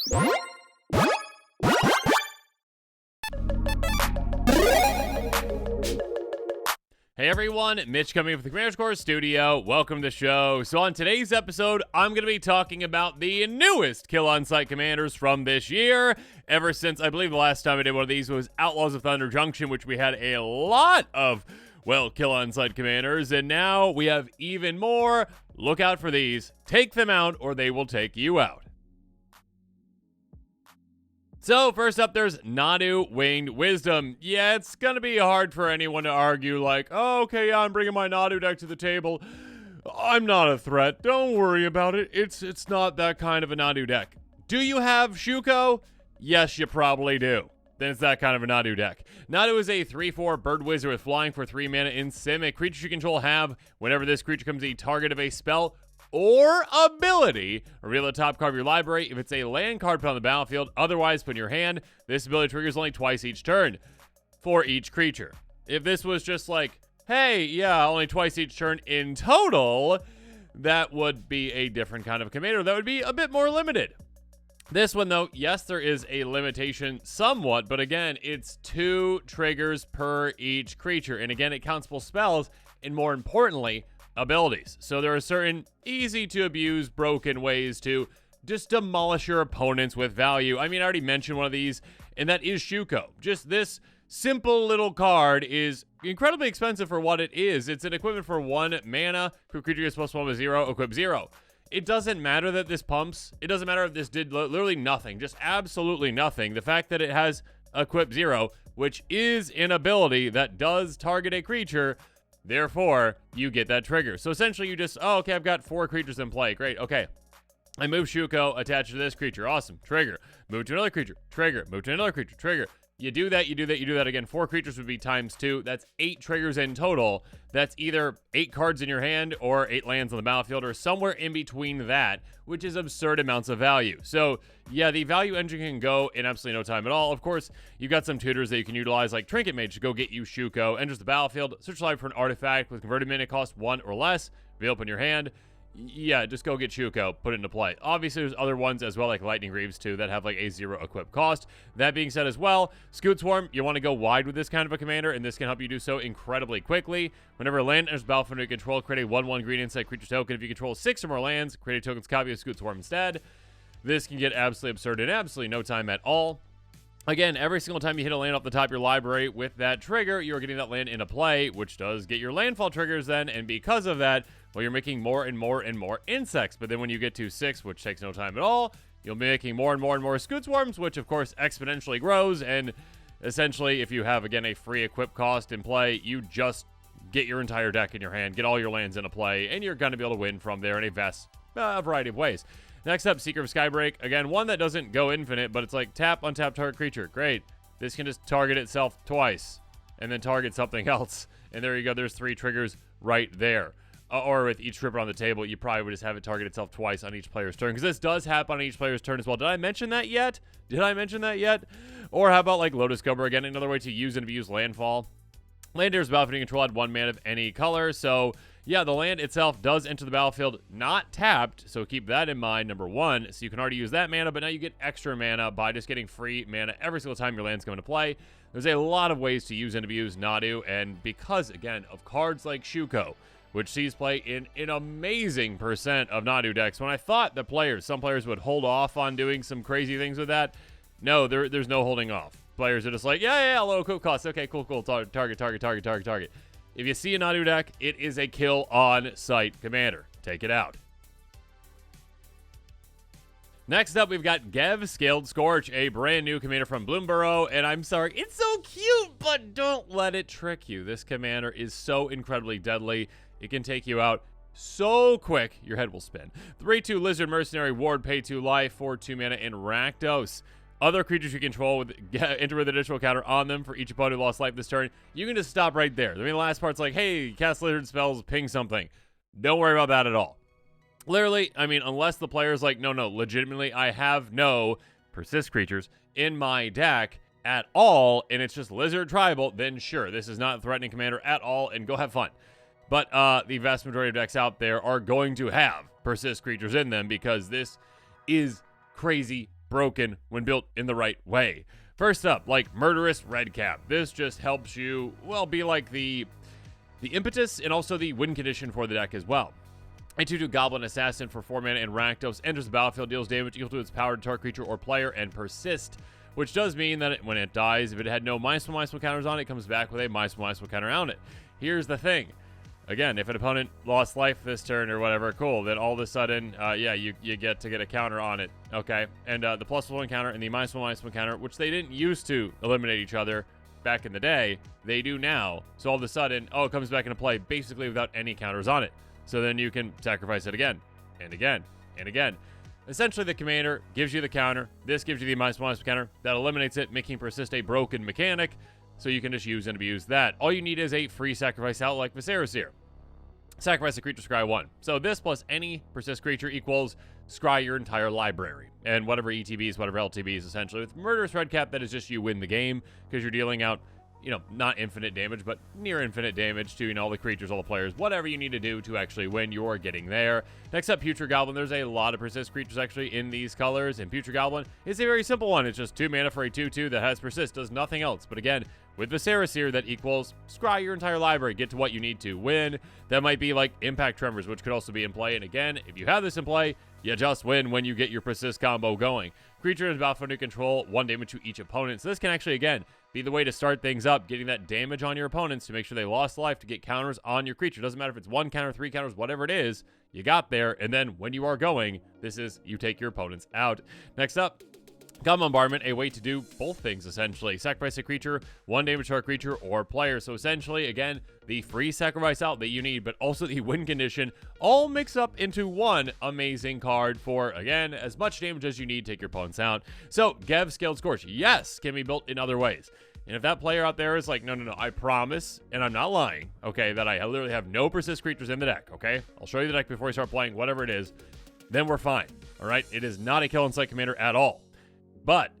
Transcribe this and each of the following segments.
Hey everyone, Mitch coming up with the Commander Score Studio. Welcome to the show. So on today's episode, I'm going to be talking about the newest Kill On Sight commanders from this year. Ever since, I believe the last time I did one of these was Outlaws of Thunder Junction, which we had a lot of, well, Kill On Sight commanders. And now we have even more. Look out for these. Take them out or they will take you out. So first up, there's Nadu Winged Wisdom. Yeah, it's gonna be hard for anyone to argue like, oh, okay, yeah, I'm bringing my Nadu deck to the table. I'm not a threat. Don't worry about it. It's not that kind of a Nadu deck. Do you have Shuko? Yes, you probably do. Then it's that kind of a Nadu deck. Nadu is a 3/4 bird wizard with flying for 3 mana in Simic. Creatures you control have, whenever this creature becomes the target of a spell or ability, reveal the top card of your library. If it's a land card, put on the battlefield. Otherwise, put in your hand. This ability triggers only twice each turn for each creature. If this was just like, hey, yeah, only twice each turn in total, that would be a different kind of commander. That would be a bit more limited. This one, though, yes, there is a limitation somewhat, but again, it's 2 triggers per each creature. And again, it counts both spells and, more importantly, abilities. So there are certain easy to abuse, broken ways to just demolish your opponents with value. I mean, I already mentioned one of these, and that is Shuko. Just this simple little card is incredibly expensive for what it is. It's an equipment for 1 mana. Creature gets +1 with 0, equip 0. It doesn't matter that this pumps. It doesn't matter if this did literally nothing, just absolutely nothing. The fact that it has equip 0, which is an ability that does target a creature, therefore, you get that trigger. So essentially, you just, oh, okay, I've got 4 creatures in play. Great, okay. I move Shuko, attach it to this creature. Awesome, trigger. Move to another creature, trigger. Move to another creature, trigger. You do that, you do that, you do that again. 4 creatures would be times 2. That's 8 triggers in total. That's either 8 cards in your hand or 8 lands on the battlefield or somewhere in between that, which is absurd amounts of value. So, yeah, the value engine can go in absolutely no time at all. Of course, you've got some tutors that you can utilize, like Trinket Mage, to go get you Shuko. Enters the battlefield, search live for an artifact with converted mana cost 1 or less. Reveal up in your hand. Yeah, just go get Shuko, put it into play. Obviously, there's other ones as well, like Lightning Greaves, too, that have like a 0 equip cost. That being said as well, Scoot Swarm, you want to go wide with this kind of a commander, and this can help you do so incredibly quickly. Whenever a land enters the battlefield you control, create a 1/1 green insect creature token. If you control 6 or more lands, create a token's copy of Scoot Swarm instead. This can get absolutely absurd in absolutely no time at all. Again, every single time you hit a land off the top of your library with that trigger, you're getting that land into play, which does get your landfall triggers then, and because of that, well, you're making more and more and more insects. But then when you get to 6, which takes no time at all, you'll be making more and more and more Scoot Swarms, which of course exponentially grows, and essentially, if you have, again, a free equip cost in play, you just get your entire deck in your hand, get all your lands into play, and you're going to be able to win from there in a vast variety of ways. Next up, Seeker of Skybreak. Again, one that doesn't go infinite, but it's like tap, untap, target creature. Great. This can just target itself twice and then target something else. And there you go. There's 3 triggers right there. Or with each tripper on the table, you probably would just have it target itself twice on each player's turn. Because this does happen on each player's turn as well. Did I mention that yet? Or how about like Lotus Gumber? Again, another way to use and abuse landfall. Land enters the battlefield, you control, add 1 mana of any color. So, yeah, the land itself does enter the battlefield not tapped, so keep that in mind, number 1. So you can already use that mana, but now you get extra mana by just getting free mana every single time your lands come into play. There's a lot of ways to use and abuse Nadu, and because, again, of cards like Shuko, which sees play in an amazing percent of Nadu decks, when I thought that some players would hold off on doing some crazy things with that, no, there's no holding off. Players are just like, yeah, low equip cost. Okay, cool. Target. If you see a Nadu deck, it is a kill on sight commander. Take it out. Next up, we've got GeV Scaled Scorch, a brand new commander from Bloomborough. And I'm sorry, it's so cute, but don't let it trick you. This commander is so incredibly deadly. It can take you out so quick, your head will spin. 3/2 Lizard Mercenary, Ward, pay 2 life, for 2 mana in Rakdos. Other creatures you control enter with additional counter on them for each opponent who lost life this turn. You can just stop right there. I mean, the last part's like, hey, cast lizard spells, ping something. Don't worry about that at all. Literally, I mean, unless the player's like, no, legitimately, I have no persist creatures in my deck at all, and it's just lizard tribal, then sure, this is not a threatening commander at all, and go have fun. But the vast majority of decks out there are going to have persist creatures in them because this is crazy broken when built in the right way. First up, like Murderous Redcap. This just helps you, well, be like the impetus and also the win condition for the deck as well. A 2/2 Goblin Assassin for 4 mana and Rakdos enters the battlefield, deals damage equal to its powered target creature or player, and persist, which does mean that when it dies, if it had no -1/-1 counters on it, it comes back with a -1/-1 counter on it. Here's the thing. Again, if an opponent lost life this turn or whatever, cool, then all of a sudden, you get to get a counter on it, okay? And the +1 counter and the -1/-1 counter, which they didn't used to eliminate each other back in the day, they do now. So all of a sudden, it comes back into play basically without any counters on it. So then you can sacrifice it again, and again, and again. Essentially, the commander gives you the counter. This gives you the -1/-1 counter. That eliminates it, making persist a broken mechanic. So you can just use and abuse that. All you need is a free sacrifice out like Viserys here. Sacrifice a creature, scry 1. So this plus any persist creature equals scry your entire library. And whatever ETBs, whatever LTBs, essentially. With Murderous Redcap, that is just you win the game because you're dealing out, not infinite damage, but near infinite damage to, all the creatures, all the players, whatever you need to do to actually win, you're getting there. Next up, Putrid Goblin. There's a lot of persist creatures actually in these colors, and Putrid Goblin is a very simple one. It's just 2 mana for a 2/2 that has persist, does nothing else. But again, with Viserys here, that equals scry your entire library, get to what you need to win. That might be like Impact Tremors, which could also be in play. And again, if you have this in play, you just win when you get your persist combo going. Creature is battlefield you control, 1 damage to each opponent. So this can actually, again, be the way to start things up, getting that damage on your opponents to make sure they lost life, to get counters on your creature. Doesn't matter if it's 1 counter, 3 counters, whatever it is, you got there. And then when you are going, this is you take your opponents out. Next up, Gun Bombardment, a way to do both things, essentially. Sacrifice a creature, 1 damage to our creature or player. So essentially, again, the free sacrifice out that you need, but also the win condition, all mix up into one amazing card for, again, as much damage as you need, take your opponents out. So, GeV Scaled Scorch, yes, can be built in other ways. And if that player out there is like, no, I promise, and I'm not lying, okay, that I literally have no persist creatures in the deck, okay? I'll show you the deck before we start playing, whatever it is, then we're fine, all right? It is not a kill inside commander at all. But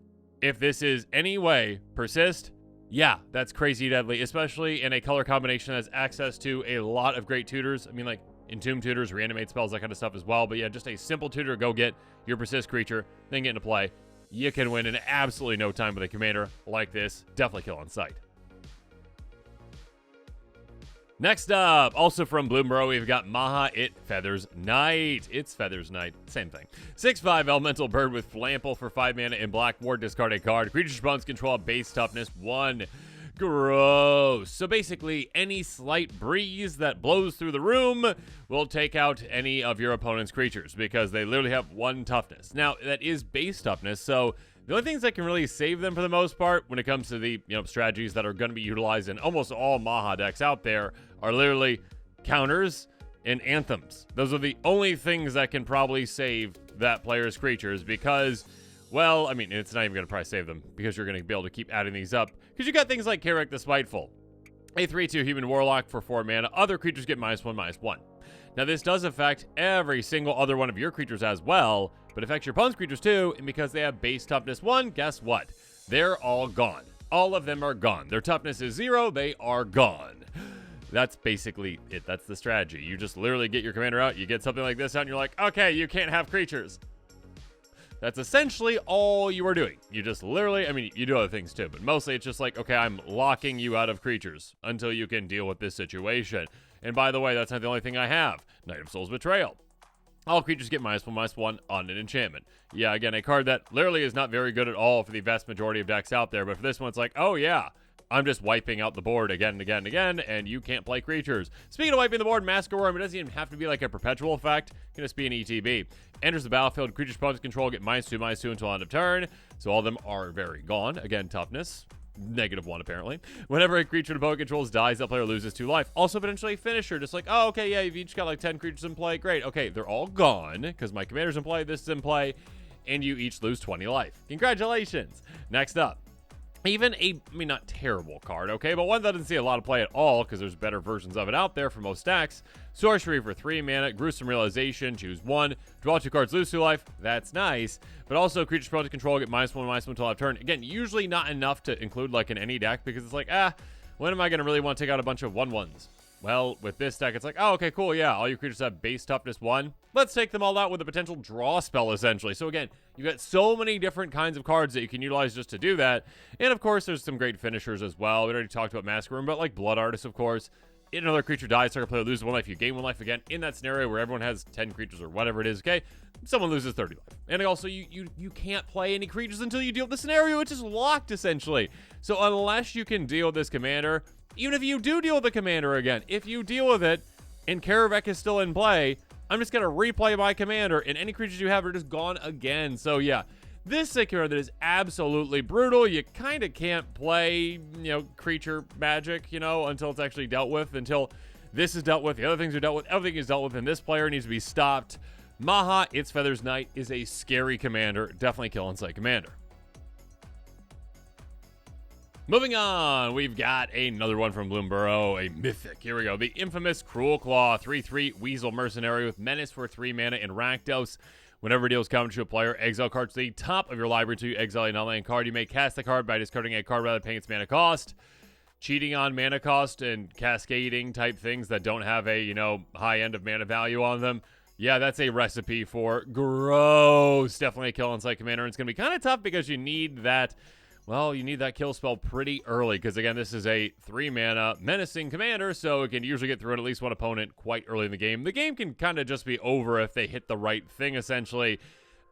if this is any way persist, yeah, that's crazy deadly, especially in a color combination that has access to a lot of great tutors. I mean, like Entomb tutors, reanimate spells, that kind of stuff as well. But yeah, just a simple tutor to go get your persist creature, then get into play. You can win in absolutely no time with a commander like this. Definitely kill on sight. Next up, also from Bloomborough, we've got Maha It Feathers Night. It's Feathers Night, same thing. 6/5 Elemental Bird with Flample for 5 mana and Black Ward, discard a card. Creature's opponents control a base toughness 1. Gross. So basically, any slight breeze that blows through the room will take out any of your opponent's creatures because they literally have 1 toughness. Now, that is base toughness, so the only things that can really save them for the most part when it comes to the strategies that are going to be utilized in almost all Maha decks out there are literally counters and anthems. Those are the only things that can probably save that player's creatures because, well, I mean, it's not even going to probably save them because you're going to be able to keep adding these up because you got things like Carrick the Spiteful. A 3/2 Human Warlock for 4 mana. Other creatures get -1/-1. Now, this does affect every single other one of your creatures as well, but affects your opponent's creatures too, and because they have base toughness 1, guess what? They're all gone. All of them are gone. Their toughness is 0, they are gone. That's basically it. That's the strategy. You just literally get your commander out, you get something like this out, and you're like, okay, you can't have creatures. That's essentially all you are doing. You just literally, I mean, you do other things too, but mostly it's just like, okay, I'm locking you out of creatures until you can deal with this situation. And by the way, that's not the only thing I have. Knight of Soul's Betrayal. All creatures get -1/-1 on an enchantment. Yeah, again, a card that literally is not very good at all for the vast majority of decks out there, but for this one, it's like, oh yeah, I'm just wiping out the board again and again and again, and you can't play creatures. Speaking of wiping the board, Massacre Worm, it doesn't even have to be like a perpetual effect. It can just be an ETB. Enters the battlefield, creatures opponents control get -2/-2 until end of turn. So all of them are very gone. Again, toughness. -1 apparently. Whenever a creature an opponent controls dies, that player loses 2 life. Also potentially a finisher, just like, oh, okay, yeah, you've each got like 10 creatures in play. Great, okay, they're all gone because my commander's in play, this is in play, and you each lose 20 life. Congratulations. Next up, even not terrible card, okay, but one that doesn't see a lot of play at all because there's better versions of it out there for most stacks. Sorcery for 3 mana, Gruesome Realization, choose 1, draw 2 cards, lose 2 life. That's nice, but also creatures prone to control get -1/-1 until end of turn. Again, usually not enough to include like in any deck because it's like, when am I going to really want to take out a bunch of 1/1s? Well, with this deck, it's like, oh, okay, cool, yeah, all your creatures have base toughness 1. Let's take them all out with a potential draw spell, essentially. So again, you've got so many different kinds of cards that you can utilize just to do that. And of course, there's some great finishers as well. We already talked about Mask Room, but like Blood Artist, of course. Another creature dies, target player loses 1 life, you gain 1 life again. In that scenario where everyone has 10 creatures or whatever it is, okay, someone loses 30 life. And also, you can't play any creatures until you deal with the scenario, which is locked, essentially. So unless you can deal with this commander, even if you do deal with the commander again, if you deal with it and Karavek is still in play, I'm just going to replay my commander, and any creatures you have are just gone again. So yeah, this is a commander that is absolutely brutal. You kind of can't play, creature magic, until it's actually dealt with, until this is dealt with, the other things are dealt with, everything is dealt with, and this player needs to be stopped. Maha, Its Feathers Knight, is a scary commander. Definitely kill on sight commander. Moving on, we've got another one from Bloomburrow, a mythic. Here we go. The infamous Cruel Claw, 3/3 Weasel Mercenary with Menace for 3 mana and Rakdos. Whenever it deals combat to a player, exile card to the top of your library to exile a non-land card. You may cast the card by discarding a card rather than paying its mana cost. Cheating on mana cost and cascading type things that don't have a, high end of mana value on them. Yeah, that's a recipe for gross. Definitely a kill on sight commander. And it's going to be kind of tough because you need that. Well, you need that kill spell pretty early because, again, this is a 3-mana menacing commander, so it can usually get through at least one opponent quite early in the game. The game can kind of just be over if they hit the right thing, essentially.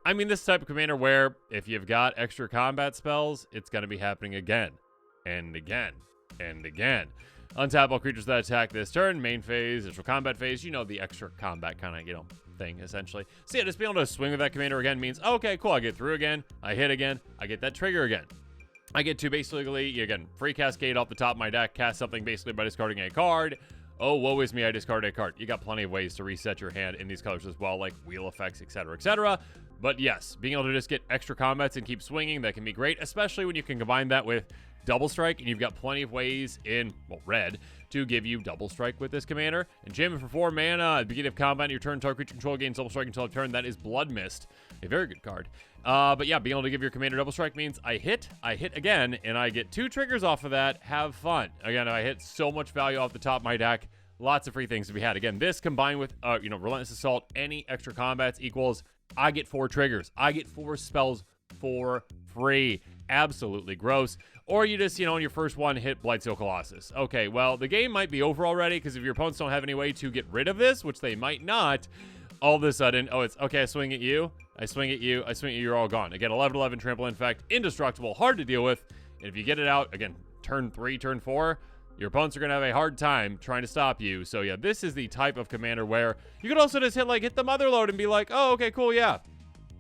I mean, this type of commander where if you've got extra combat spells, it's going to be happening again and again and again. Untap all creatures that attack this turn, main phase, initial combat phase, the extra combat kind of, thing, essentially. So yeah, just being able to swing with that commander again means, okay, cool, I get through again, I hit again, I get that trigger again. I get to basically, again, free cascade off the top of my deck, cast something basically by discarding a card. Oh, woe is me, I discarded a card. You got plenty of ways to reset your hand in these colors as well, like wheel effects, etc., etc. But yes, being able to just get extra combats and keep swinging, that can be great, especially when you can combine that with double strike, and you've got plenty of ways in, red, to give you double strike with this commander. And jamming for 4 mana at the beginning of combat, your turn, target creature control gains double strike until turn. That is Blood Mist, a very good card. But yeah, being able to give your commander double strike means I hit again, and I get 2 triggers off of that. Have fun. Again, I hit so much value off the top of my deck. Lots of free things to be had. Again, this combined with, Relentless Assault, any extra combats equals I get 4 triggers. I get 4 spells for free. Absolutely gross. Or you just, on your first one, hit Blightsteel Colossus. Okay, well, the game might be over already, because if your opponents don't have any way to get rid of this, which they might not, all of a sudden, it's, okay, I swing at you, I swing at you, I swing at you, you're all gone. Again, 11/11 Trample Infect, indestructible, hard to deal with, and if you get it out, again, turn 3, turn 4, your opponents are going to have a hard time trying to stop you. So yeah, this is the type of commander where you could also just hit the Mother Load and be like, oh, okay, cool, yeah.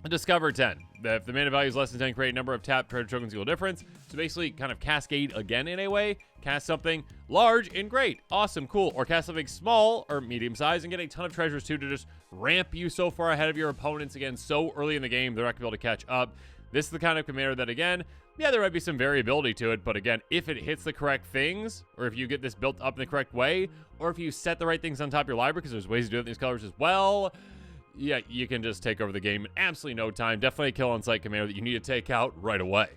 Discover 10. If the mana value is less than 10, create a number of tapped treasure tokens equal difference. So basically kind of cascade again in a way. Cast something large and great. Awesome, cool. Or cast something small or medium size and get a ton of treasures too to just ramp you so far ahead of your opponents again so early in the game they're not going to be able to catch up. This is the kind of commander that, again, yeah, there might be some variability to it, but again, if it hits the correct things, or if you get this built up in the correct way, or if you set the right things on top of your library, because there's ways to do it in these colors as well, yeah, you can just take over the game in absolutely no time. Definitely a kill on sight commander that you need to take out right away.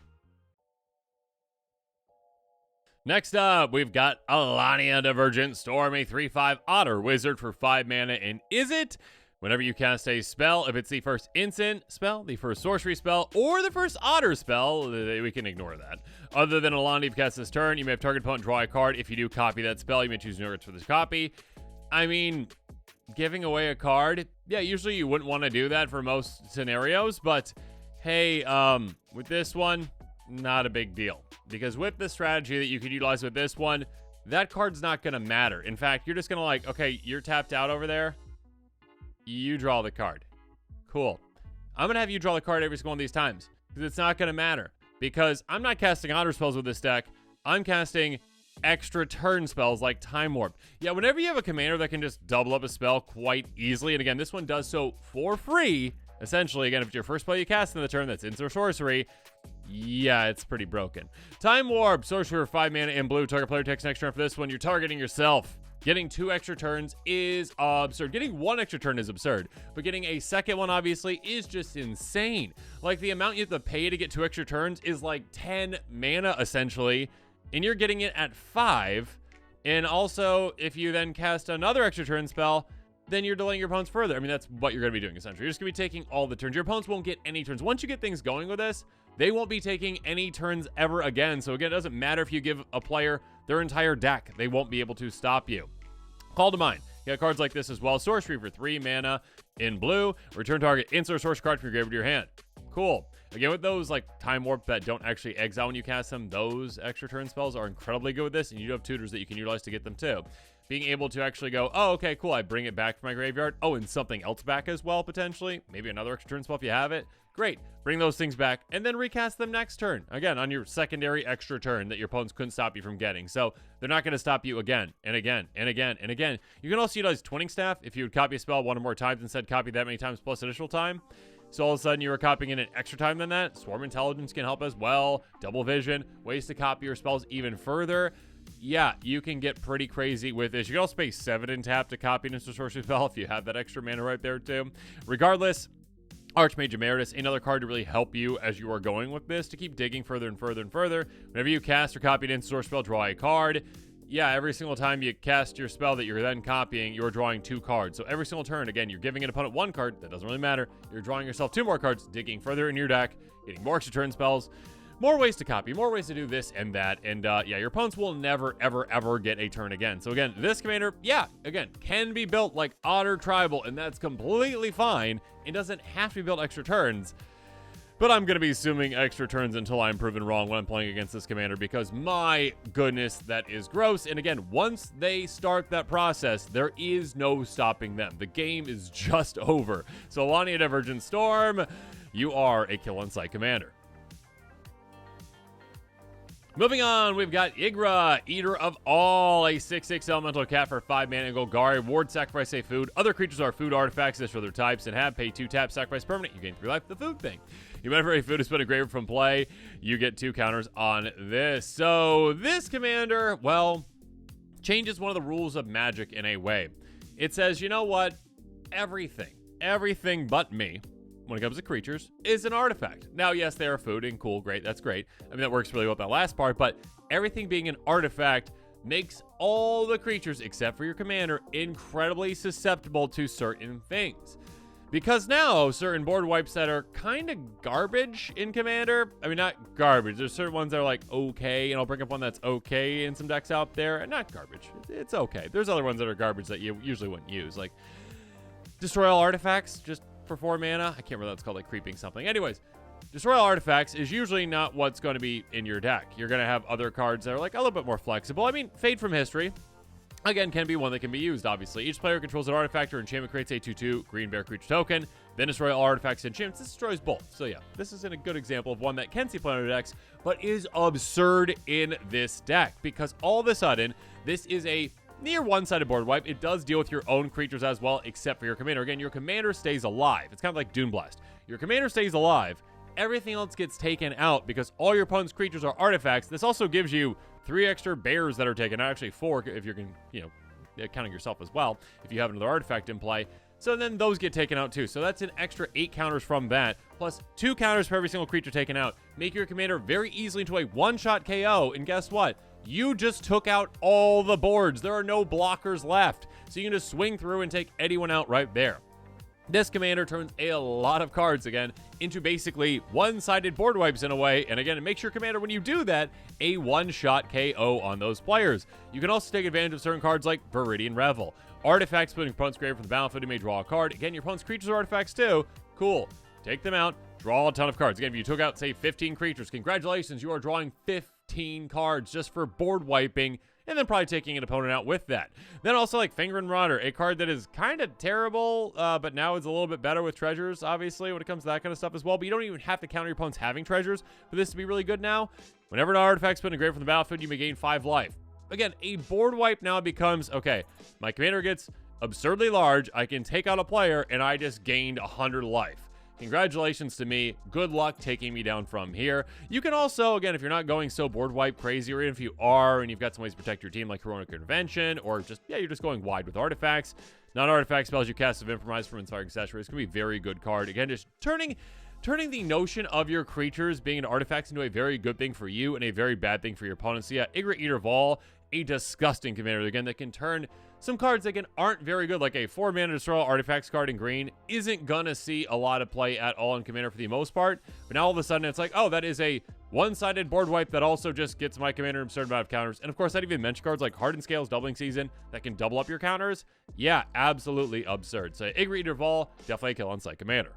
Next up, we've got Alania Divergence Storm, a 3/5 Otter Wizard for 5 mana, and is it? Whenever you cast a spell, if it's the first instant spell, the first sorcery spell, or the first Otter spell, we can ignore that. Other than Alania, if you cast this turn, you may have target opponent draw a card. If you do copy that spell, you may choose no cards for this copy. I mean, giving away a card, yeah, usually you wouldn't want to do that for most scenarios, but hey, with this one, not a big deal. Because with the strategy that you could utilize with this one, that card's not going to matter. In fact, you're just going to okay, you're tapped out over there. You draw the card. Cool. I'm going to have you draw the card every single one of these times because it's not going to matter because I'm not casting Otter spells with this deck. I'm casting extra turn spells like Time Warp. Yeah, whenever you have a commander that can just double up a spell quite easily, and again, this one does so for free, essentially, again, if it's your first spell you cast in the turn that's instant or sorcery, yeah, it's pretty broken. Time Warp, sorcerer, 5 mana in blue, target player takes next turn for this one, you're targeting yourself. Getting 2 extra turns is absurd. Getting 1 extra turn is absurd, but getting a second one, obviously, is just insane. Like, the amount you have to pay to get 2 extra turns is like 10 mana, essentially, and you're getting it at 5. And also, if you then cast another extra turn spell, then you're delaying your opponents further. I mean, that's what you're going to be doing, essentially. You're just going to be taking all the turns. Your opponents won't get any turns. Once you get things going with this, they won't be taking any turns ever again. So again, it doesn't matter if you give a player their entire deck. They won't be able to stop you. Call to mind. You got cards like this as well. Sorcery for 3 mana in blue. Return target insert or sorcery card from your graveyard to your hand. Cool. Again, with those like Time Warp that don't actually exile when you cast them, those extra turn spells are incredibly good with this, and you do have tutors that you can utilize to get them too. Being able to actually go, oh, okay, cool, I bring it back from my graveyard. Oh, and something else back as well, potentially. Maybe another extra turn spell if you have it. Great. Bring those things back, and then recast them next turn. Again, on your secondary extra turn that your opponents couldn't stop you from getting. So they're not going to stop you again, and again, and again, and again. You can also utilize Twinning Staff if you would copy a spell one or more times, instead copy that many times plus additional time. So all of a sudden you were copying in an extra time than that. Swarm Intelligence can help as well. Double Vision, ways to copy your spells even further. Yeah, you can get pretty crazy with this. You can also pay 7 and tap to copy an instant sorcery spell if you have that extra mana right there too. Regardless, Archmage Emeritus, another card to really help you as you are going with this, to keep digging further and further and further. Whenever you cast or copy an instant sorcery spell, draw a card. Yeah, every single time you cast your spell that you're then copying, you're drawing 2 cards. So every single turn, again, you're giving an opponent 1 card. That doesn't really matter. You're drawing yourself 2 more cards, digging further in your deck, getting more extra turn spells. More ways to copy, more ways to do this and that. And yeah, your opponents will never, ever, ever get a turn again. So again, this commander, yeah, again, can be built like Otter Tribal, and that's completely fine. It doesn't have to be built extra turns. But I'm going to be assuming extra turns until I'm proven wrong when I'm playing against this commander, because my goodness, that is gross. And again, once they start that process, there is no stopping them. The game is just over. So Alania Divergence Storm, you are a kill on sight commander. Moving on, we've got Irga, Eater of All, a 6/6 elemental cat for 5 mana and Golgari. Ward, sacrifice a food. Other creatures are food artifacts, this for their types, and have pay 2 tap, sacrifice permanent. You gain 3 life, the food thing. You whenever a food is put in graveyard from play, you get 2 counters on this. So this commander, well, changes one of the rules of Magic in a way. It says, you know what? Everything but me, when it comes to creatures, is an artifact. Now, yes, they are food, and cool, great, that's great. I mean, that works really well with that last part, but everything being an artifact makes all the creatures, except for your commander, incredibly susceptible to certain things. Because now, certain board wipes that are kind of garbage in Commander, I mean, not garbage, there's certain ones that are like, okay, and I'll bring up one that's okay in some decks out there, and not garbage, it's okay. There's other ones that are garbage that you usually wouldn't use, like Destroy All Artifacts, just for 4 mana. I can't remember what that's called, like creeping something. Anyways, Destroy All Artifacts is usually not what's going to be in your deck. You're going to have other cards that are like a little bit more flexible. I mean, Fade from History, again, can be one that can be used, obviously. Each player controls an artifact or enchantment, creates a 2/2 green bear creature token, then destroy all artifacts and enchantments. This destroys both. So yeah, this is a good example of one that can see play on your decks, but is absurd in this deck, because all of a sudden, this is a near one-sided board wipe. It does deal with your own creatures as well, except for your commander. Again, your commander stays alive. It's kind of like Dune Blast. Your commander stays alive. Everything else gets taken out because all your opponent's creatures are artifacts. This also gives you 3 extra bears that are taken out. Actually 4 if you can, counting yourself as well, if you have another artifact in play. So then those get taken out too. So that's an extra 8 counters from that, plus 2 counters for every single creature taken out. Make your commander very easily into a one-shot KO, and guess what? You just took out all the boards. There are no blockers left. So you can just swing through and take anyone out right there. This commander turns a lot of cards, again, into basically one-sided board wipes in a way. And again, it makes your commander, when you do that, a one-shot KO on those players. You can also take advantage of certain cards like Viridian Revel. Artifacts putting your opponent's graveyard from the battlefield, you may draw a card. Again, your opponent's creatures are artifacts too. Cool. Take them out, draw a ton of cards. Again, if you took out, say, 15 creatures, congratulations, you are drawing 15 cards just for board wiping, and then probably taking an opponent out with that. Then also like Finger and Marauder, a card that is kind of terrible, but now is a little bit better with treasures, obviously, when it comes to that kind of stuff as well. But you don't even have to counter your opponents having treasures for this to be really good now. Whenever an artifact's put in a graveyard from the battlefield, you may gain 5 life. Again, a board wipe now becomes, okay, my commander gets absurdly large, I can take out a player, and I just gained 100 life. Congratulations to me. Good luck taking me down from here. You can also, again, if you're not going so board wipe crazy, or even if you are and you've got some ways to protect your team like Heroic Convention, or just, yeah, you're just going wide with artifacts. Non-artifact spells you cast of Improvise from Inspiring Saturate. It's going to be a very good card. Again, just turning the notion of your creatures being an artifact into a very good thing for you and a very bad thing for your opponents. So yeah, Irga Eater of All, a disgusting commander, again, that can turn some cards that aren't very good, like a 4-mana destroy artifacts card in green, isn't gonna see a lot of play at all in commander for the most part. But now all of a sudden it's like, oh, that is a one-sided board wipe that also just gets my commander an absurd amount of counters. And of course, I'd even mention cards like Hardened Scales, Doubling Season, that can double up your counters. Yeah, absolutely absurd. So Irga Eater Vol, definitely a kill on site commander.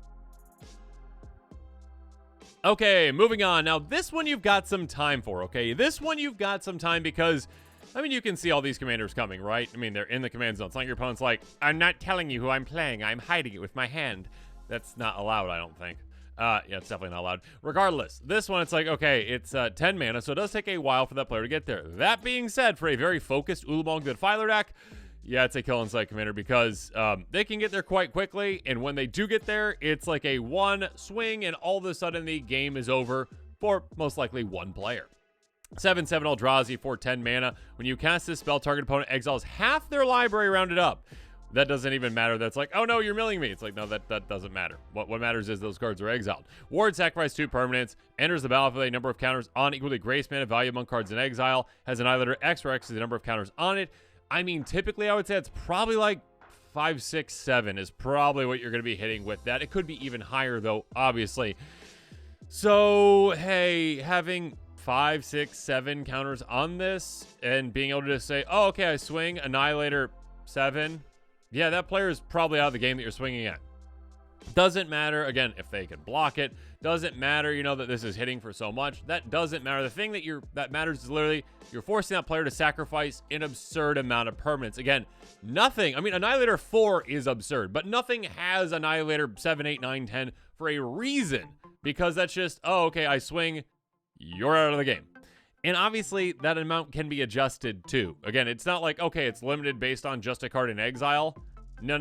Okay, moving on. Now, this one you've got some time for, okay? This one you've got some time because, I mean, you can see all these commanders coming, right? I mean, they're in the command zone. It's not like your opponent's like, I'm not telling you who I'm playing. I'm hiding it with my hand. That's not allowed, I don't think. Yeah, it's definitely not allowed. Regardless, this one, it's like, okay, it's 10 mana, so it does take a while for that player to get there. That being said, for a very focused Ulong Defiler deck, yeah, it's a kill on site commander because they can get there quite quickly, and when they do get there, it's like a one swing, and all of a sudden the game is over for most likely one player. 7/7 Eldrazi for 10 mana. When you cast this spell, target opponent exiles half their library rounded up. That doesn't even matter. That's like, oh no, you're milling me. It's like, no, that doesn't matter. What matters is those cards are exiled. Ward, sacrifice 2 permanents, enters the battlefield with a number of counters on equal to Grace mana value among cards in exile, has Annihilator X, where X is the number of counters on it. I mean, typically I would say it's probably like 5, 6, 7 is probably what you're going to be hitting with that. It could be even higher though, obviously. So, hey, having 5, 6, 7 counters on this and being able to just say, oh, okay, I swing Annihilator 7. Yeah, that player is probably out of the game that you're swinging at. Doesn't matter, again, if they can block it. Doesn't matter, you know, that this is hitting for so much. That doesn't matter. The thing that matters is literally you're forcing that player to sacrifice an absurd amount of permanents. Again, nothing. I mean, Annihilator 4 is absurd, but nothing has Annihilator 7, 8, 9, 10 for a reason. Because that's just, oh, okay, I swing, you're out of the game. And obviously, that amount can be adjusted too. Again, it's not like, okay, it's limited based on just a card in exile. No.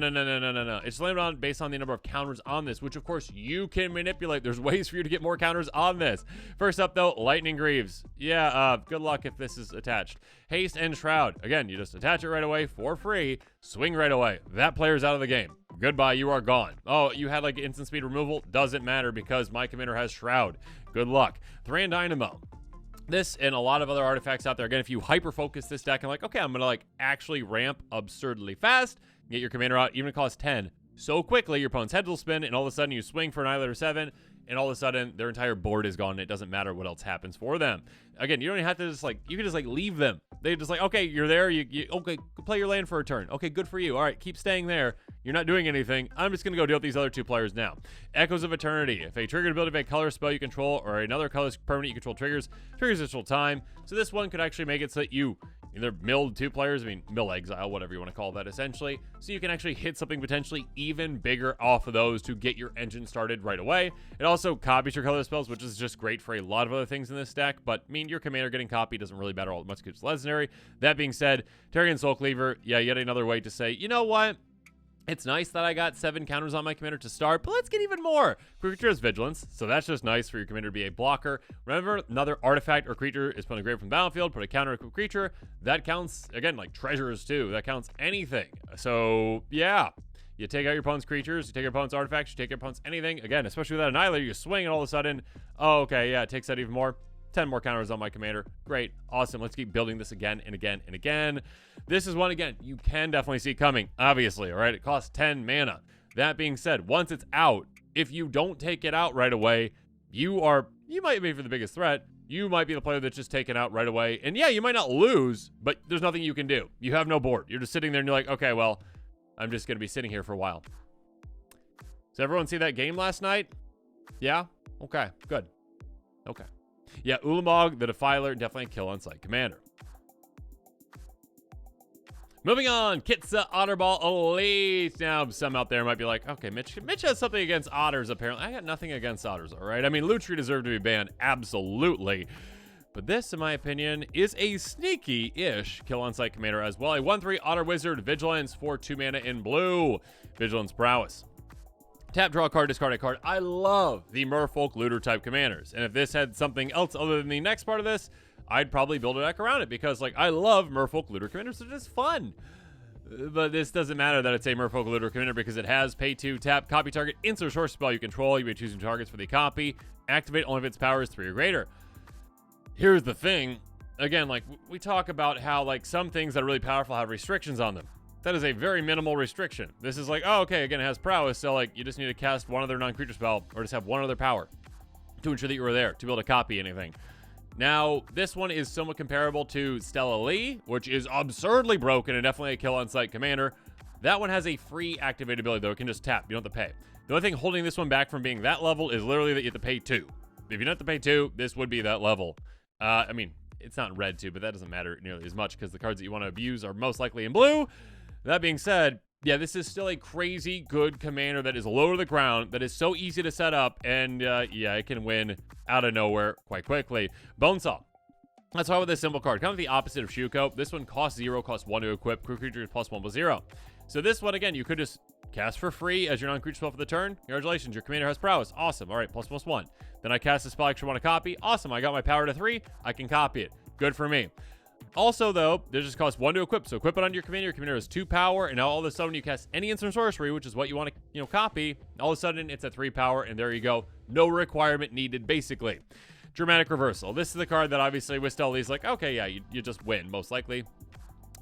It's limited based on the number of counters on this, which of course you can manipulate. There's ways for you to get more counters on this. First up though, Lightning Greaves. Yeah, good luck if this is attached. Haste and Shroud. Again, you just attach it right away for free, swing right away. That player's out of the game. Goodbye, you are gone. Oh, you had like instant speed removal? Doesn't matter because my commander has Shroud. Good luck. Thran Dynamo. This and a lot of other artifacts out there. Again, if you hyper-focus this deck and like, okay, I'm going to like actually ramp absurdly fast, get your commander out, even if it costs 10, so quickly your opponent's head will spin, and all of a sudden you swing for Annihilator 7, and all of a sudden their entire board is gone, and it doesn't matter what else happens for them. Again, you don't even have to just like, you can just like leave them. They just like, okay, you're there, okay, play your land for a turn. Okay, good for you. All right, keep staying there. You're not doing anything. I'm just going to go deal with these other 2 players now. Echoes of Eternity. If a triggered ability of a color spell you control or another color permanent you control triggers additional time. So this one could actually make it so that you either mill 2 players, I mean, mill exile, whatever you want to call that essentially. So you can actually hit something potentially even bigger off of those to get your engine started right away. It also copies your color spells, which is just great for a lot of other things in this deck. But I mean, your commander getting copied doesn't really matter all that much because it's legendary. That being said, Terrigen Soulcleaver, yeah, yet another way to say, you know what? It's nice that I got 7 counters on my commander to start, but let's get even more. Creature has Vigilance, so that's just nice for your commander to be a blocker. Remember, another artifact or creature is put on a grave from the battlefield, put a counter to a creature. That counts, again, like treasures too. That counts anything. So, yeah. You take out your opponent's creatures, you take your opponent's artifacts, you take your opponent's anything. Again, especially with that Annihilator, you swing and all of a sudden, oh, okay, yeah, it takes that even more. 10 more counters on my commander. Great. Awesome. Let's keep building this again and again and again. This is one, again, you can definitely see coming, obviously, all right? It costs 10 mana. That being said, once it's out, if you don't take it out right away, you might be for the biggest threat. You might be the player that's just taken out right away. And yeah, you might not lose, but there's nothing you can do. You have no board. You're just sitting there and you're like, okay, well, I'm just going to be sitting here for a while. Does everyone see that game last night? Yeah? Okay, good. Okay. Yeah, Ulong, the Defiler, definitely a kill on site commander. Moving on, Kitsa Otterball Elite. Now, some out there might be like, okay, Mitch has something against otters, apparently. I got nothing against otters, all right? I mean, Lutri deserved to be banned, absolutely. But this, in my opinion, is a sneaky-ish kill on site commander as well. A 1/3 Otter Wizard, Vigilance for 2 mana in blue. Vigilance Prowess. Tap, draw a card, discard a card. I love the Merfolk Looter type commanders. And if this had something else other than the next part of this, I'd probably build a deck around it because, like, I love Merfolk Looter commanders. They're just fun. But this doesn't matter that it's a Merfolk Looter commander because it has pay 2, tap, copy target, insert source spell you control. You may choose targets for the copy. Activate only if its power is 3 or greater. Here's the thing. again, like, we talk about how, like, some things that are really powerful have restrictions on them. That is a very minimal restriction. This is like, oh, okay, again, it has prowess, so, like, you just need to cast one other non-creature spell, or just have one other power to ensure that you were there, to be able to copy anything. Now, this one is somewhat comparable to Stella Lee, which is absurdly broken and definitely a kill on sight commander. That one has a free activate ability, though. It can just tap. You don't have to pay. The only thing holding this one back from being that level is literally that you have to pay 2. If you don't have to pay 2, this would be that level. I mean, it's not in red too, but that doesn't matter nearly as much because the cards that you want to abuse are most likely in blue. That being said, yeah, this is still a crazy good commander that is low to the ground, that is so easy to set up, and yeah, it can win out of nowhere quite quickly. Bonesaw. Let's start with this simple card. Kind of the opposite of Shuko. This one costs 0, costs 1 to equip. Creature is +1/+0. So this one, again, you could just cast for free as your non-creature spell for the turn. Congratulations, your commander has prowess. Awesome. All right, ++1. Then I cast a spell I actually want to copy. Awesome, I got my power to 3. I can copy it. Good for me. Also, though, this just costs 1 to equip. So equip it on your commander. Your commander has 2 power, and now all of a sudden you cast any instant sorcery, which is what you want to, copy. All of a sudden it's at 3 power, and there you go. No requirement needed, basically. Dramatic Reversal. This is the card that obviously with Stella is like, okay, yeah, you just win, most likely.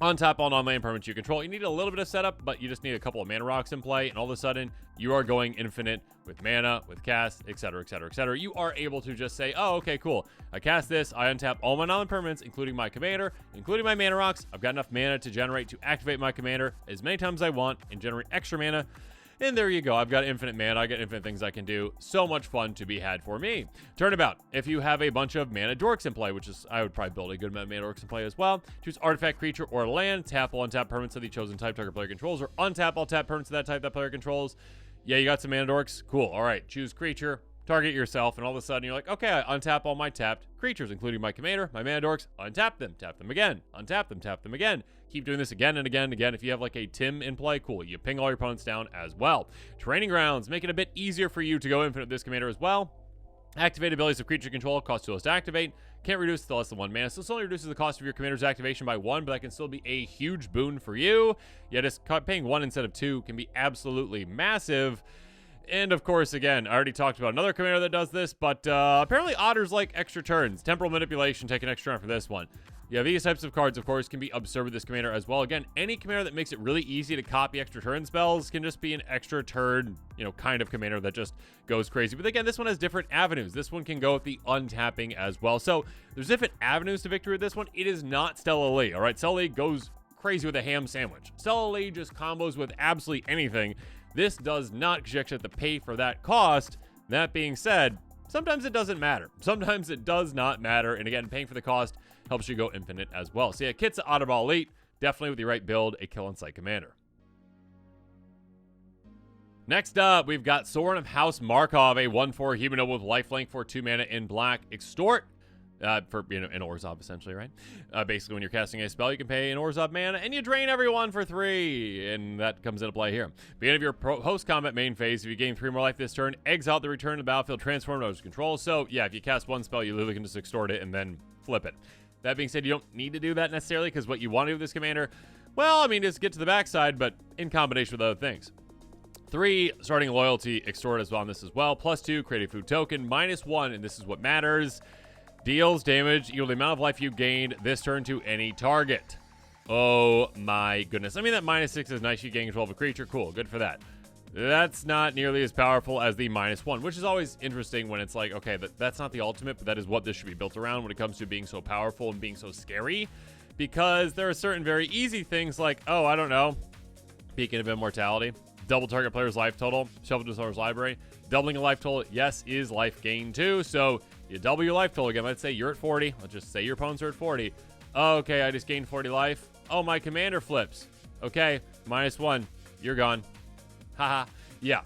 On top all non-land permanents you control. You need a little bit of setup, but you just need a couple of mana rocks in play, and all of a sudden you are going infinite with mana, with cast, etc., etc., etc. You are able to just say, oh, okay, cool. I cast this, I untap all my non-land permanents, including my commander, including my mana rocks. I've got enough mana to generate to activate my commander as many times as I want and generate extra mana. And there you go. I've got infinite mana. I got infinite things I can do. So much fun to be had for me. Turnabout. If you have a bunch of mana dorks in play, which is, I would probably build a good amount of mana dorks in play as well. Choose artifact, creature, or land. Tap all untap permanents of the chosen type target player controls, or untap all tap permanents of that type that player controls. Yeah, you got some mana dorks. Cool. All right. Choose creature. Target yourself, and all of a sudden you're like, okay, I untap all my tapped creatures, including my commander, my mana dorks, untap them, tap them again, untap them, tap them again. Keep doing this again and again and again. If you have like a Tim in play, cool. You ping all your opponents down as well. Training Grounds, make it a bit easier for you to go infinite with this commander as well. Activate abilities of creature control, cost 2 less to activate. Can't reduce the less than 1 mana. So this only reduces the cost of your commander's activation by 1, but that can still be a huge boon for you. Yeah, just paying 1 instead of 2 can be absolutely massive. And of course, again, I already talked about another commander that does this, but apparently Otter's like extra turns. Temporal Manipulation, take an extra turn for this one. Yeah, these types of cards, of course, can be absurd with this commander as well. Again, any commander that makes it really easy to copy extra turn spells can just be an extra turn, kind of commander that just goes crazy. But again, this one has different avenues. This one can go with the untapping as well. So there's different avenues to victory with this one. It is not Stella Lee, all right? Stella Lee goes crazy with a ham sandwich. Stella Lee just combos with absolutely anything. This does not, because you actually have to pay for that cost. That being said, sometimes it doesn't matter. Sometimes it does not matter. And again, paying for the cost helps you go infinite as well. So yeah, Kit's Otter Elite, definitely with the right build, a kill on sight commander. Next up, we've got Sorin of House Markov, a 1/4 humanoid with lifelink for 2 mana in black. Extort. For an Orzhov essentially, right? Basically, when you're casting a spell, you can pay an Orzhov mana, and you drain everyone for 3, and that comes into play here. Beginning of your post-combat main phase, if you gain 3 more life this turn, exile the return to the battlefield, transform it under control. So yeah, if you cast one spell, you literally can just extort it and then flip it. That being said, you don't need to do that necessarily, because what you want to do with this commander, well, I mean, just get to the backside, but in combination with other things. 3, starting loyalty, extort as well on this as well. +2, create a food token. -1, and this is what matters. Deals damage equal to the amount of life you gained this turn to any target. Oh my goodness. I mean, that -6 is nice. You gain control of a creature. Cool. Good for that. That's not nearly as powerful as the -1, which is always interesting when it's like, okay, that's not the ultimate, but that is what this should be built around when it comes to being so powerful and being so scary. Because there are certain very easy things like, oh, I don't know, Beacon of Immortality, double target player's life total, shuffle to someone's library. Doubling a life total, yes, is life gain too. So you double your life total again. Let's say you're at 40. Let's just say your opponents are at 40. Okay, I just gained 40 life. Oh, my commander flips. Okay, -1. You're gone. Haha. Yeah.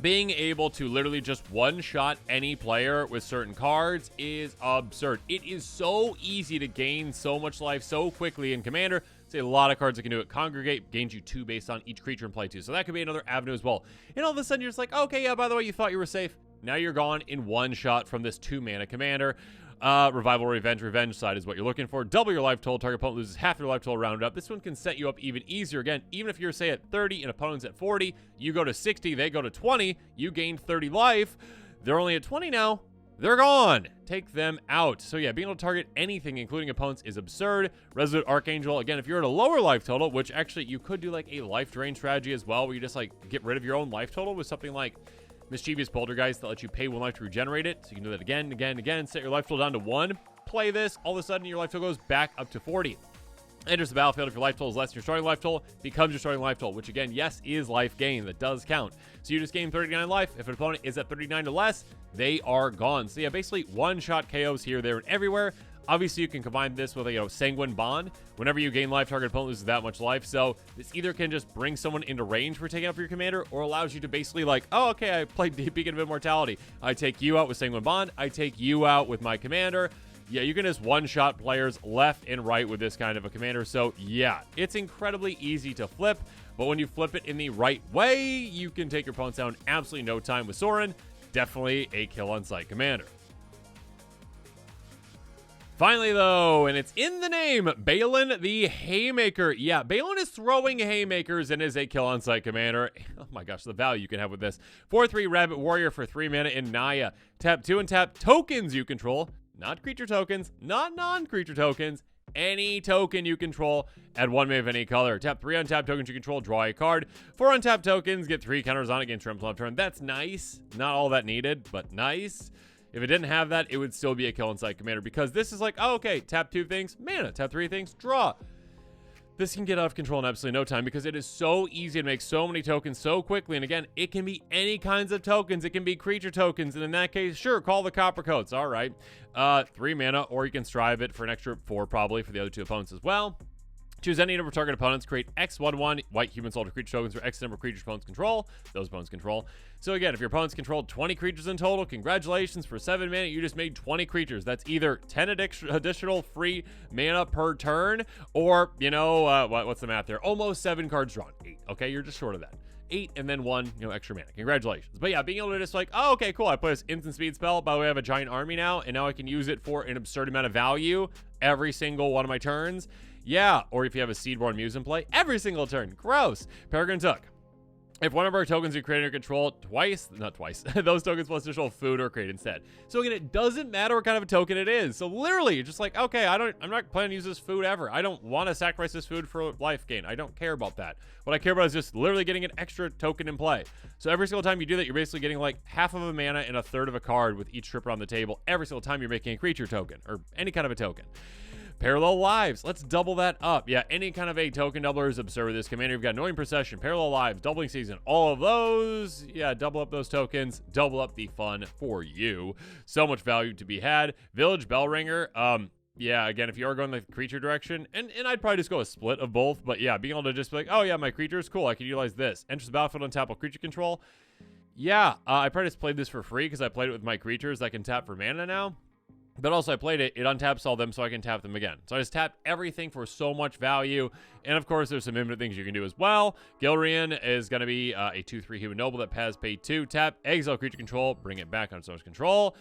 Being able to literally just one-shot any player with certain cards is absurd. It is so easy to gain so much life so quickly in Commander. Say a lot of cards that can do it. Congregate gains you 2 based on each creature in play too. So that could be another avenue as well. And all of a sudden you're just like, okay, yeah, by the way, you thought you were safe. Now you're gone in one shot from this 2-mana commander. Revival, revenge side is what you're looking for. Double your life total. Target opponent loses half their life total rounded up. This one can set you up even easier. Again, even if you're, say, at 30 and opponent's at 40, you go to 60, they go to 20, you gain 30 life. They're only at 20 now. they're gone. Take them out. So yeah, being able to target anything, including opponents, is absurd. Resolute Archangel, again, if you're at a lower life total, which actually you could do like a life drain strategy as well, where you just like get rid of your own life total with something like Mischievous Poltergeist that lets you pay 1 life to regenerate it. So you can do that again, again, again. Set your life total down to 1. Play this. All of a sudden, your life total goes back up to 40. Enters the battlefield. If your life total is less than your starting life total, becomes your starting life total, which again, yes, is life gain. That does count. So you just gain 39 life. If an opponent is at 39 or less, they are gone. So yeah, basically one-shot KOs here, there, and everywhere. Obviously, you can combine this with a Sanguine Bond. Whenever you gain life, target opponent loses that much life. So this either can just bring someone into range for taking out for your commander, or allows you to basically like, oh, okay, I played Beacon of Immortality. I take you out with Sanguine Bond. I take you out with my commander. Yeah, you can just one-shot players left and right with this kind of a commander. So yeah, it's incredibly easy to flip, but when you flip it in the right way, you can take your opponents down in absolutely no time with Sorin. Definitely a kill on sight commander. Finally, though, and it's in the name, Balin the Haymaker. Yeah, Balin is throwing haymakers and is a kill on sight commander. Oh my gosh, the value you can have with this. 4/3 Rabbit Warrior for 3 mana in Naya. Tap 2 and tap tokens you control. Not creature tokens, not non-creature tokens. Any token you control, add 1 mana of any color. Tap 3 untapped tokens you control, draw a card. 4 untapped tokens, get 3 counters on it against trample on turn. That's nice. Not all that needed, but nice. If it didn't have that, it would still be a kill on sight commander, because this is like, oh, okay, tap 2 things, mana. Tap 3 things, draw. This can get out of control in absolutely no time, because it is so easy to make so many tokens so quickly. And again, it can be any kinds of tokens. It can be creature tokens. And in that case, sure, call the Copper Coats. All right. 3 mana, or you can strive it for an extra 4 probably for the other 2 opponents as well. Choose any number of target opponents, create X1/1 white human soldier creature tokens for X number of creatures opponents control. Those opponents control. So again, if your opponents controlled 20 creatures in total, congratulations, for 7 mana, you just made 20 creatures. That's either 10 additional free mana per turn, or, you know, what's the math there? Almost 7 cards drawn. 8. Okay, you're just short of that. 8 and then 1, you know, extra mana. Congratulations. But yeah, being able to just like, oh, okay, cool. I play this instant speed spell. By the way, I have a giant army now, and now I can use it for an absurd amount of value every single one of my turns. Yeah, or if you have a Seedborn Muse in play, every single turn. Gross. Peregrine Took. If one of our tokens you create or control not twice, those tokens plus additional food are created instead. So again, it doesn't matter what kind of a token it is. So literally, you're just like, okay, I'm not planning to use this food ever. I don't want to sacrifice this food for life gain. I don't care about that. What I care about is just literally getting an extra token in play. So every single time you do that, you're basically getting like half of a mana and a third of a card with each tripper on the table every single time you're making a creature token or any kind of a token. Parallel Lives. Let's double that up. Yeah, any kind of a token doubler is absurd with this commander. You've got Annoying Procession, Parallel Lives, Doubling Season, all of those. Yeah, double up those tokens, double up the fun for you. So much value to be had. Village Bellringer. Yeah, again, if you are going the creature direction, and I'd probably just go a split of both, but yeah, being able to just be like, oh yeah, my creature is cool, I can utilize this. Enters the battlefield on tap while creature control. Yeah, I probably just played this for free because I played it with my creatures that can tap for mana now. But also I played it untaps all them so I can tap them again. So I just tapped everything for so much value. And of course, there's some infinite things you can do as well. Gilrian is going to be a 2/3 human noble that has pay 2. Tap, exile creature control, bring it back on someone's control.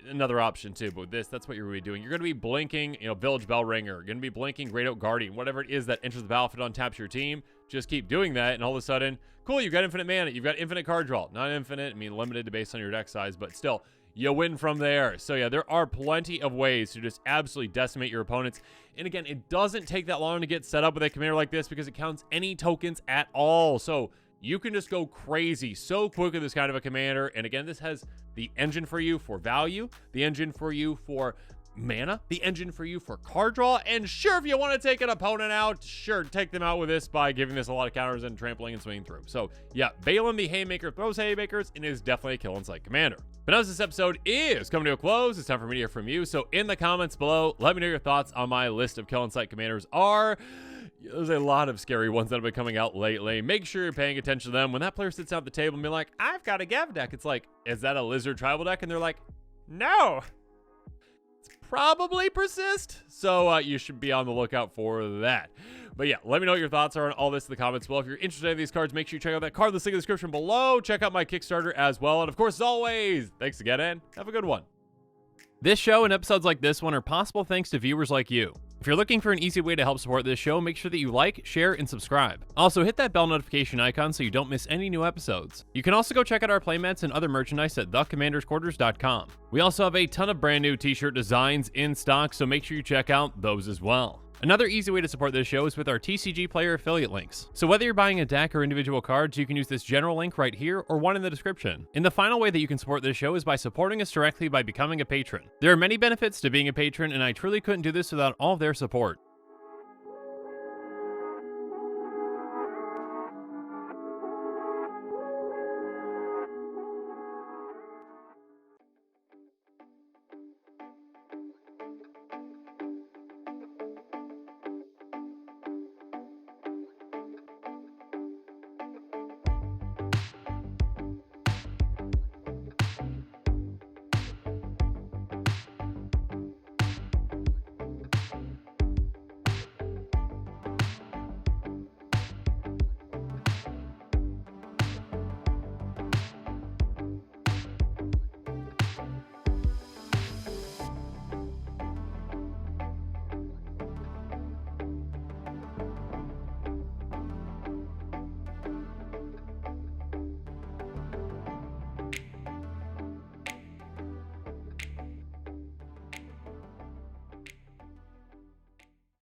Another option too, but with this, that's what you're going to be doing. You're going to be blinking, you know, Village Bellringer. You're going to be blinking Great Oak Guardian. Whatever it is that enters the battlefield, untaps your team. Just keep doing that, and all of a sudden, cool, you've got infinite mana. You've got infinite card draw. Not infinite, I mean limited based on your deck size, but still, you win from there. So yeah, there are plenty of ways to just absolutely decimate your opponents. And again, it doesn't take that long to get set up with a commander like this because it counts any tokens at all. So you can just go crazy so quick with this kind of a commander. And again, this has the engine for you for value, the engine for you for mana, the engine for you for card draw, and sure, if you want to take an opponent out, sure, take them out with this by giving this a lot of counters and trampling and swinging through. So yeah, Balin the Haymaker throws haymakers and is definitely a kill on sight commander. But as this episode is coming to a close, it's time for me to hear from you. So in the comments below, let me know your thoughts on my list of kill on sight commanders. There's a lot of scary ones that have been coming out lately. Make sure you're paying attention to them. When that player sits out at the table and be like, I've got a GeV deck, it's like, is that a lizard tribal deck? And they're like, no. Probably persist, so you should be on the lookout for that. But yeah, let me know what your thoughts are on all this in the comments below. If you're interested in these cards, make sure you check out that card list in the description below. Check out my Kickstarter as well. And of course, as always, thanks again, and have a good one. This show and episodes like this one are possible thanks to viewers like you. If you're looking for an easy way to help support this show, make sure that you like, share, and subscribe. Also, hit that bell notification icon so you don't miss any new episodes. You can also go check out our playmats and other merchandise at thecommandersquarters.com. We also have a ton of brand new t-shirt designs in stock, so make sure you check out those as well. Another easy way to support this show is with our TCG Player affiliate links. So whether you're buying a deck or individual cards, you can use this general link right here or one in the description. And the final way that you can support this show is by supporting us directly by becoming a patron. There are many benefits to being a patron, and I truly couldn't do this without all of their support.